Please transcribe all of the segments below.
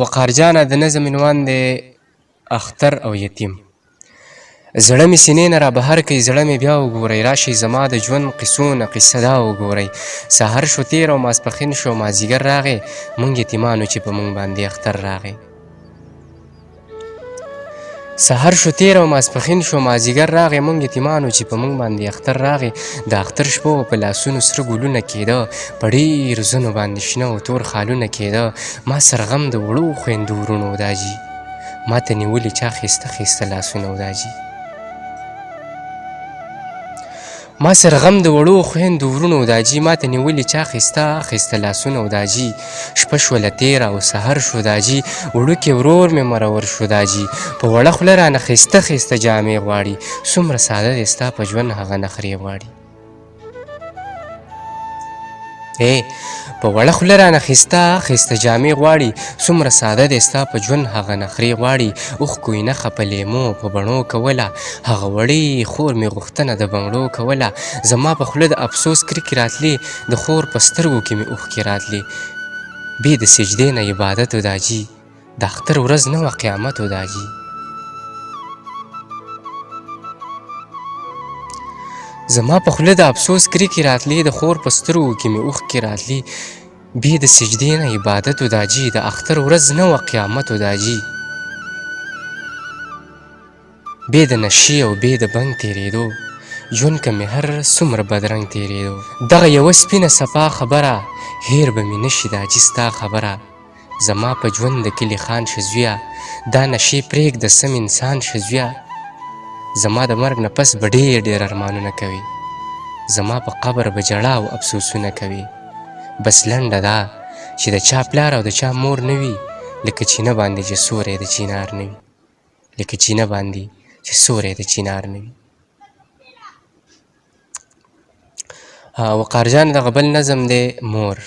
وقار جانه د نظم عنوان دی اختر او یتیم. زړه مې سینې نه رابهر کړئ، زړه مې بیا وګورئ، راشئ زما د ژوند قصو نه قصه دا وګورئ. سحر شو تېر او ماسپښین شو مازدیګر راغی، موږ یتیمانو چې په موږ باندې اختر راغی. سحر شو تېر او ماسپښین شو مازدیګر راغی، موږ یتیمانو چې په موږ باندې اختر راغی. د اختر شپه په لاسونو سره ګلونه کېده، په ډېرو زنو باندې شنه او تور خالونه کېده. ما سره غم د وړو خویندو ورونو دا جي، ما ته نیولي چا ښایسته ښایسته لاسونه او دا جي. ما سره غم د وړو خویندو ورونو دا جي، ما ته نیولي چا ښایسته ښایسته لاسونه او دا جي. شپه شوله تېره او سحر شو دا جي، وړوکی ورور مې مرور شو دا جي. په وړه خوله رانه ښایسته ښایسته جامې غواړي، څومره ساده دی ستا په ژوند هغه نخرې غواړي. په وړه خوله رانه ښایسته ښایسته جامې غواړي، څومره ساده دی ستا په ژوند هغه نخرې غواړي. اوښکو یې نښه په لیمو په بڼو کوله، هغه وړې خور مې غوښتنه د بنګړو کوله. زما په خوله د افسوس کرښې راتلې، د خور په سترګو کې مې اوښکې راتلې. بې د سجدې نه عبادت و دا جي، د اختر ورځ نه وه قیامت و دا جي. زما په خوله د افسوس کرښې راتلې، د خور په سترګو کې مې اوښکې راتلې. بې د سجدې نه عبادت و دا جي، د اختر ورځ نه وه قیامت و دا جي. بې د نشې او بې د بنګ تېرېدو، ژوند که مې هر څومره بدرنګ تېرېدو. دغه یوه سپینه صفا خبره، هېر به مې نشي دا جي ستا خبره. زما په ژوند د کلي خان شه زویه، دا نشې پرېږده سم انسان شه زویه. زما د مرګ نه پس به ډېر ډېر ارمانونه کوي، زما په قبر به ژړا او افسوسونه کوي. بس لنډه دا چې د چا پلار او د چا مور نه وي، لکه چینه باندې چې سوری د چینار نه وي، لکه چینه باندې چې سوری د چینار نه وي. وقار جان دغه بل نظم دی مور.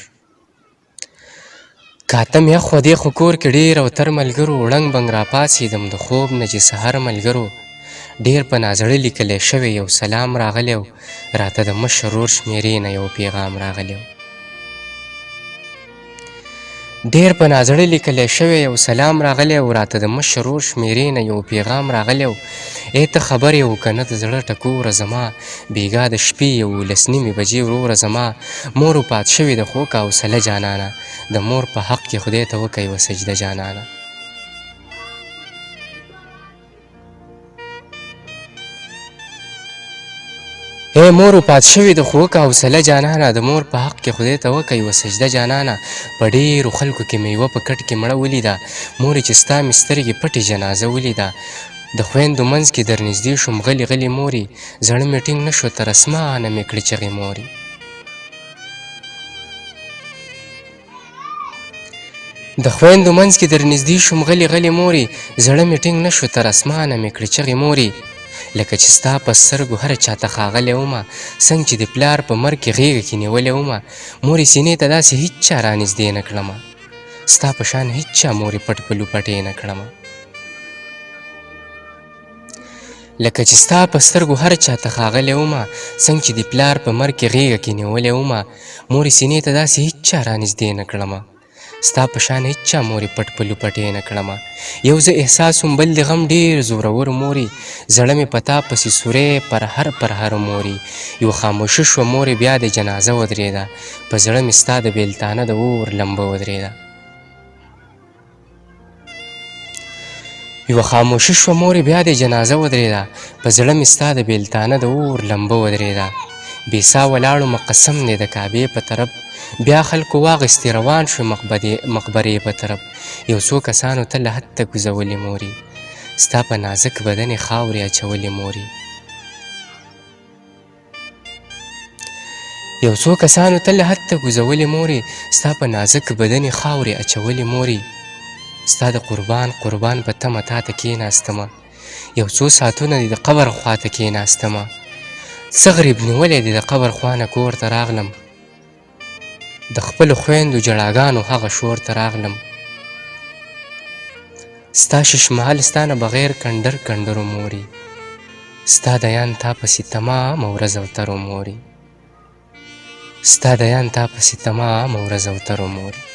کاتم یخ و دی خو کور کې ډېر او تر ملګرو، وړنګ بنګ راپاڅېدم د خوب نه چې سحر ملګرو. ډېر په نازړه لیکلی شوی یو سلام راغلی و، راته د مشر ورور شمېرې نه یو پیغام راغلی و. ډېر په نازړه لیکلی شوی یو سلام راغلی و، راته د مشر ورور شمېرې نه یو پیغام راغلی و. ای ته خبر یې و که نه د زړه ټکوره زما، بېګا د شپې 11 بجې وروره زما. مور وفات شوې د خو که حوصله جانانه، د مور په حق کې خدای ته وکه یوه سجده جانانه. ای مور وفات شوې د خو که حوصله جانانه، د مور په حق کې خدای ته وکه یوه سجده جانانه. په ډېرو خلکو کې مې یوه په کټ کې مړه ولیده، مورې چې ستا مې سترګې پټې جنازه ولیده. د خویندو منځ کې در نږدې شوم غلي غلي مورې، زړه مې ټینګ نه شو تر اسمانه مې کړې چغې مورې. د خویندو منځ کې در نږدې شوم غلي غلي مورې، زړه مې ټینګ نه شو تر اسمانه مې کړې چغې مورې. لکه چې ستا په سترګو هر چاته ښاغلی ومه، څنګه چې د پلار په مرګ کې غېږه کې نیولې ومه. مورې سینې ته داسې هېڅ چا رانږدې نه کړمه، ستا په شان هېڅ چا مورې پټ په لوپټې نه کړمه. لکه چې ستا په سترګو هر چاته ښاغلی ومه، څنګه چې د پلار په مرګ کې غېږه کې نیولې ومه. مورې سینې ته داسې هېڅ چا رانږدې نه کړمه، ستا په شان هېڅ چا مورې پټ په لوپټې نه کړمه. یو زه احساس وم بل د غم ډېر زورور مورې، زړه مې په تا پسې سوری پر هر مورې. یو خاموشه شوه مورې بیا د جنازه ودرېده، په زړه مې ستا د بېلتانه د اور لمبه ودرېده. یوه خاموشه شوه مورې بیا د جنازه ودرېده، په زړه مې ستا د بېلتانه د اور لمبه ودرېده. بې سا ولاړو قسم دی د کعبې په طرف، بیا خلکو واغېستې روان شو مقبرې په طرف. یو څو کسانو ته له حد ته کوزولې مورې، ستا په نازک بدن یې خاورې اچولې مورې. یو څو کسانو ته له حد ته کوزولې مورې، ستا په نازک بدن یې خاورې اچولې مورې. ستا د قربان په تمه تا ته کېناستمه، یو څو ساعتونه دې د قبر خوا ته کېناستمه. څه غریب نیولی دی د قبر خوا نه کور ته راغلم، د خپلو خویندو جړاګانو هغه شور ته راغلم. ستا ششمهال ستا نه بغیر کنډر کنډرو مورې، ستا دیان تا پسې تمامه ورځ اوترو مورې، ستا دیان تا پسې تمامه ورځ اوترو مورې.